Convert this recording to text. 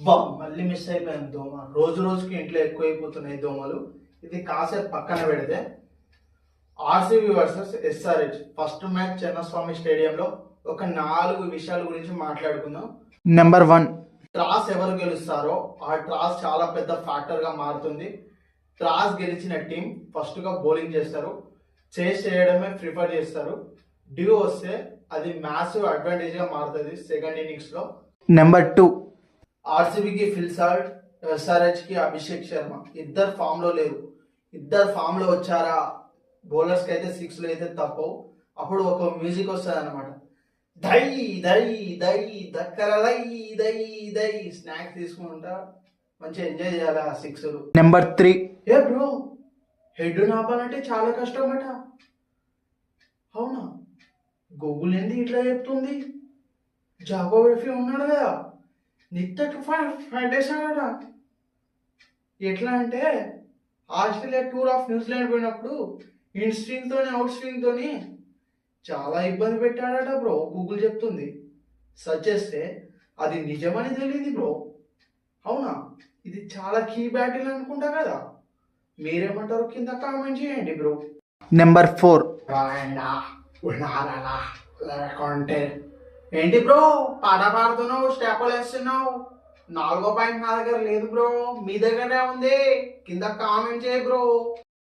బా మళ్ళీ మిస్ అయిపోయాను దోమ. రోజు రోజుకి ఇంట్లో ఎక్కువైపోతున్నాయి దోమలు. ఇది కాసేపు పక్కన పెడితే RCB versus SRH first match Chinnaswamy స్టేడియంలో ఒక 4 విషయాల గురించి మాట్లాడుకుందాం. నెంబర్ 1, టాస్ ఎవరు గెలుస్తారో ఆ టాస్ చాలా పెద్ద ఫ్యాక్టర్ గా మారుతుంది. టాస్ గెలిచిన టీం ఫస్ట్ గా బౌలింగ్ చేస్తారు, చేస్ చేయడమే ప్రిఫర్ చేస్తారు. డ్యూ వస్తే అది మ్యాసివ్ అడ్వాంటేజ్ గా మారుతుంది సెకండ్ ఇన్నింగ్స్ లో. నెంబర్ 2, ఆర్సీబీకి ఫిల్ సాల్ట్, ఎస్ఆర్హెచ్ కి అభిషేక్ శర్మ. ఇద్దరు ఫామ్ లో లేరు. ఇద్దరు ఫామ్ లో వచ్చారా బౌలర్స్ కి అయితే 6 అయితే తప్పవు. అప్పుడు ఒక మ్యూజిక్ వస్తుంది అనమాట. దై దై దై దక్కర దై దై దై స్నాక్స్ తీసుకుంటా మంచిగా ఎంజాయ్ చేయాలి ఆ 6. నెంబర్ 3, ఏ బ్రో హెడ్ నాపాలంటే చాలా కష్టం అట. అవునా? గూగుల్ ఏంది ఇట్లా చెప్తుంది? జాకోబెఫీ ఉన్నాడు కదా, నిత్య తుఫాన్ ఫైండేషన్. ఎట్లా అంటే ఆస్ట్రేలియా టూర్ ఆఫ్ న్యూజిలాండ్ పోయినప్పుడు ఇన్ స్వింగ్ తోని అవుట్ స్వింగ్ తోని చాలా ఇబ్బంది పెట్టాడట బ్రో. గూగుల్ చెప్తుంది. సర్చ్ చేస్తే అది నిజమని తెలియదు బ్రో. అవునా? ఇది చాలా కీ బ్యాటిల్ అనుకుంటా కదా. మీరేమంటారు కింద కామెంట్ చేయండి బ్రో. నెంబర్ 4, ఏంటి బ్రో పాట పాడుతున్నావు, స్టెప్పులు వేస్తున్నావు? 4వ పాయింట్ నా దగ్గర లేదు బ్రో, మీ దగ్గరే ఉంది. కింద కామెంట్ చేయి బ్రో.